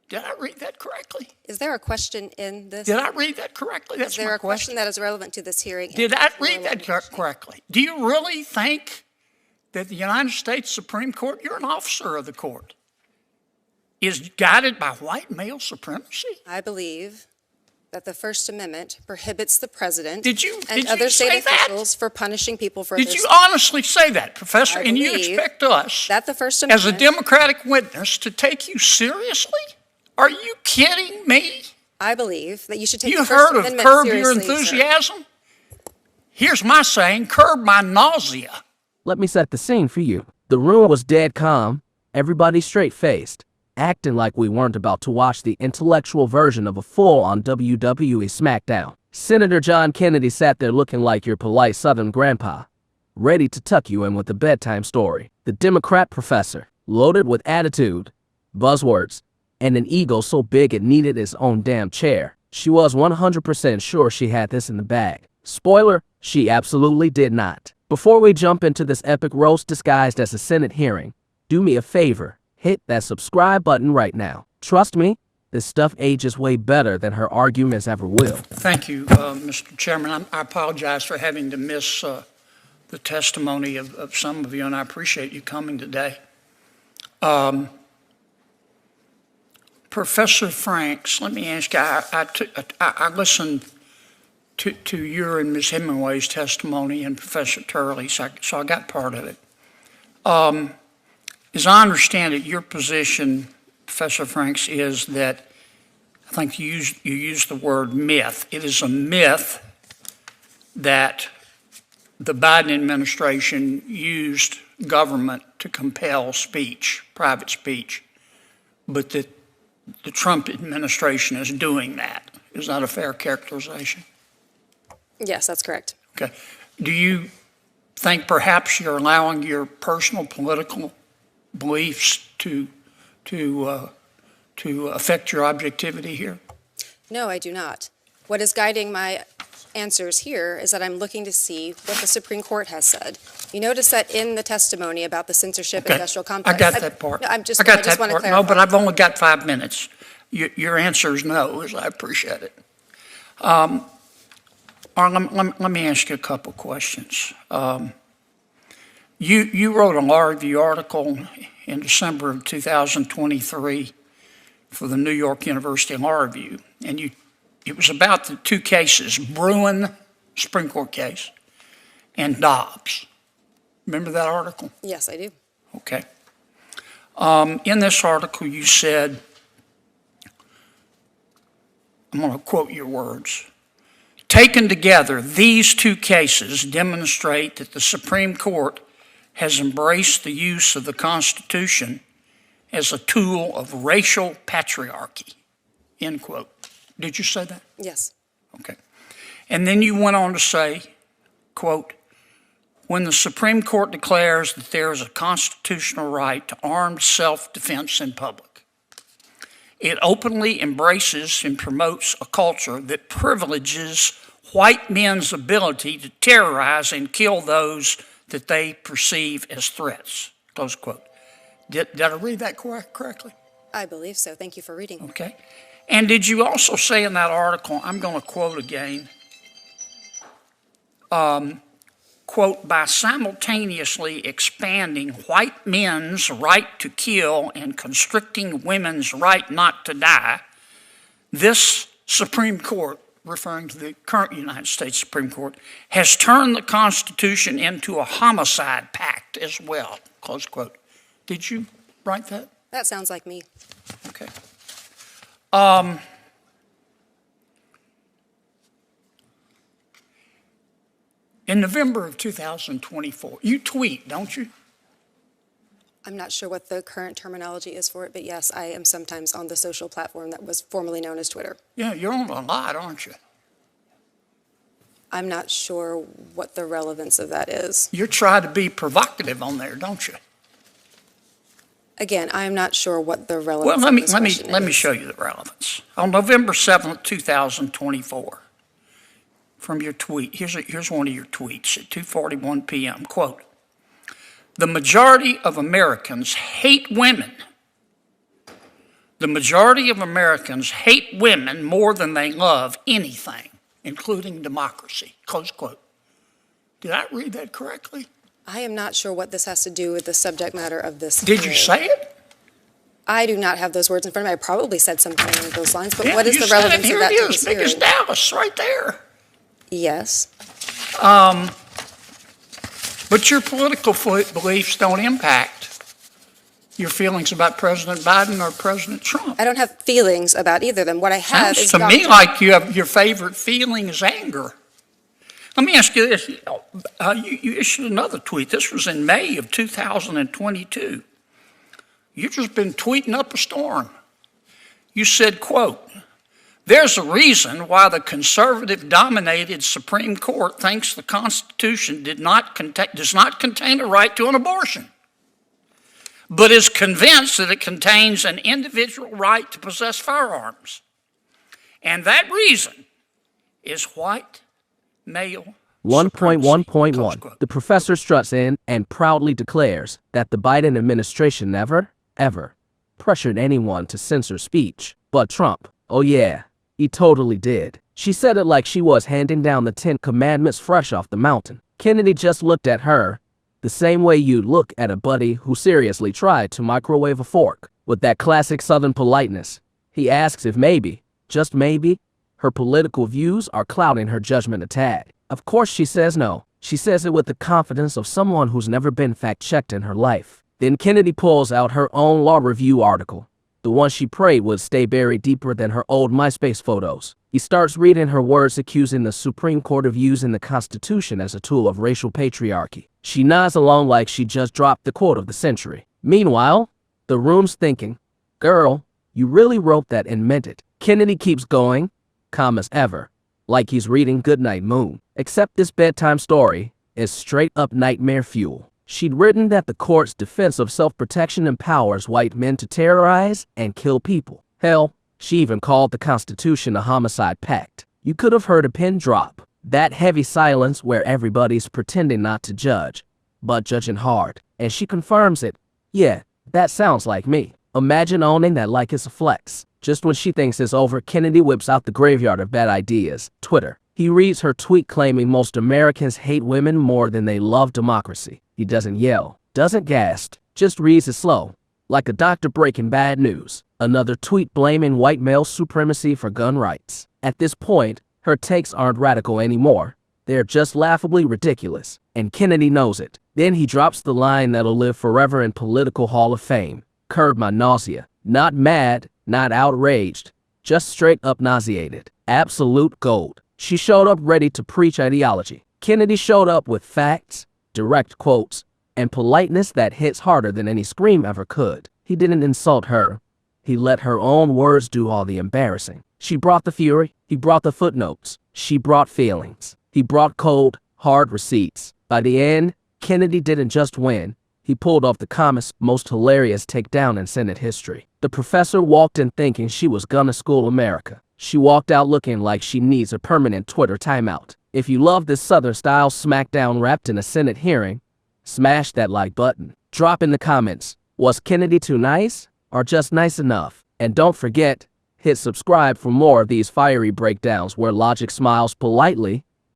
Did I read that correctly? Is there a question in this? Did I read that correctly? That's Is there my a question that is relevant to this hearing? Did I read that correctly? Do you really think that the United States Supreme Court, you're an officer of the court, is guided by white male supremacy? I believe that the First Amendment prohibits the president and other state officials that? for punishing people for Did their you honestly say that, Professor? I And you believe expect us, that the First as a Amendment, Democratic witness, to take you seriously? Are you kidding me? I believe that you should take You the First heard of Amendment curb your seriously, enthusiasm? Here's my saying, curb my nausea. Let me set the scene for you. The room was dead calm, everybody straight-faced, acting like we weren't about to watch the intellectual version of a full-on WWE SmackDown. Senator John Kennedy sat there looking like your polite Southern grandpa, ready to tuck you in with a bedtime story. The Democrat professor, loaded with attitude, buzzwords, and an ego so big it needed its own damn chair. She was 100% sure she had this in the bag. Spoiler, she absolutely did not. Before we jump into this epic roast disguised as a Senate hearing, do me a favor, hit that subscribe button right now. Trust me, this stuff ages way better than her arguments ever will. Thank you, Mr. Chairman. I apologize for having to miss the testimony of some of you, and I appreciate you coming today. Professor Franks, let me ask you, I listened to your and Ms. Hemingway's testimony and Professor Turley, so I got part of it. As I understand it, your position, Professor Franks, is that, I think you used the word myth. It is a myth that the Biden administration used government to compel speech, private speech, but that the Trump administration is doing that. Is that a fair characterization? Yes, that's correct. Okay. Do you think perhaps you're allowing your personal political beliefs to affect your objectivity here? No, I do not. What is guiding my answers here is that I'm looking to see what the Supreme Court has said. You notice that in the testimony about the censorship industrial complex. I got that part. No, I just want to clarify. No, but I've only got 5 minutes. Your answer is no, as I appreciate it. Let me ask you a couple questions. You wrote a law review article in December of 2023 for the New York University Law Review, and it was about the two cases, Bruin, Supreme Court case, and Dobbs. Remember that article? Yes, I do. Okay. In this article, you said, I'm going to quote your words, "Taken together, these two cases demonstrate that the Supreme Court has embraced the use of the Constitution as a tool of racial patriarchy," end quote. Did you say that? Yes. Okay. And then you went on to say, quote, "When the Supreme Court declares that there is a constitutional right to armed self-defense in public, it openly embraces and promotes a culture that privileges white men's ability to terrorize and kill those that they perceive as threats," close quote. Did I read that correctly? I believe so. Thank you for reading. Okay. And did you also say in that article, I'm going to quote again, quote, "by simultaneously expanding white men's right to kill and constricting women's right not to die, this Supreme Court," referring to the current United States Supreme Court, "has turned the Constitution into a homicide pact as well," close quote. Did you write that? That sounds like me. Okay. In November of 2024, you tweet, don't you? I'm not sure what the current terminology is for it, but yes, I am sometimes on the social platform that was formerly known as Twitter. Yeah, you're on a lot, aren't you? I'm not sure what the relevance of that is. You're trying to be provocative on there, don't you? Again, I'm not sure what the relevance Well, of this question is. let me show you the relevance. On November 7th, 2024, from your tweet, here's one of your tweets at 2:41 p.m., quote, "The majority of Americans hate women The majority of Americans hate women more than they love anything, including democracy, close quote. Did I read that correctly? I am not sure what this has to do with the subject matter of this Did you hearing. say it? I do not have those words in front of me. I probably said something along those lines, but Yeah, what is you the said it. relevance of Here that it to is, this big as hearing? Dallas, right there. Yes. But your political beliefs don't impact your feelings about President Biden or President Trump. I don't have feelings about either of them. What I have Sounds is to me doctrine. like your favorite feeling is anger. Let me ask you this. You issued another tweet. This was in May of 2022. You've just been tweeting up a storm. You said, quote, "There's a reason why the conservative-dominated Supreme Court thinks the Constitution does not contain a right to an abortion, but is convinced that it contains an individual right to possess firearms. And that reason is white male supremacy." 1.1.1. The professor struts in and proudly declares that the Biden administration never, ever pressured anyone to censor speech. But Trump, oh yeah, he totally did. She said it like she was handing down the 10 Commandments fresh off the mountain. Kennedy just looked at her the same way you'd look at a buddy who seriously tried to microwave a fork. With that classic Southern politeness, he asks if maybe, just maybe, her political views are clouding her judgment a tad. Of course she says no. She says it with the confidence of someone who's never been fact-checked in her life. Then Kennedy pulls out her own law review article, the one she prayed would stay buried deeper than her old MySpace photos. He starts reading her words accusing the Supreme Court of using the Constitution as a tool of racial patriarchy. She nods along like she just dropped the quote of the century. Meanwhile, the room's thinking, girl, you really wrote that and meant it. Kennedy keeps going, calm as ever, like he's reading Goodnight Moon. Except this bedtime story is straight up nightmare fuel. She'd written that the court's defense of self-protection empowers white men to terrorize and kill people. Hell, she even called the Constitution a homicide pact. You could have heard a pin drop. That heavy silence where everybody's pretending not to judge, but judging hard. And she confirms it. Yeah, that sounds like me. Imagine owning that like it's a flex. Just when she thinks it's over, Kennedy whips out the graveyard of bad ideas, Twitter. He reads her tweet claiming most Americans hate women more than they love democracy. He doesn't yell, doesn't gasp, just reads it slow, like a doctor breaking bad news. Another tweet blaming white male supremacy for gun rights. At this point, her takes aren't radical anymore. They're just laughably ridiculous, and Kennedy knows it. Then he drops the line that'll live forever in political Hall of Fame. Curb my nausea. Not mad, not outraged, just straight up nauseated. Absolute gold. She showed up ready to preach ideology. Kennedy showed up with facts, direct quotes, and politeness that hits harder than any scream ever could. He didn't insult her. He let her own words do all the embarrassing. She brought the fury. He brought the footnotes. She brought feelings. He brought cold, hard receipts. By the end, Kennedy didn't just win. He pulled off the calmest, most hilarious takedown in Senate history. The professor walked in thinking she was gonna school America. She walked out looking like she needs a permanent Twitter timeout. If you love this Southern-style smackdown wrapped in a Senate hearing, smash that like button. Drop in the comments, was Kennedy too nice or just nice enough? And don't forget, hit subscribe for more of these fiery breakdowns where logic smiles politely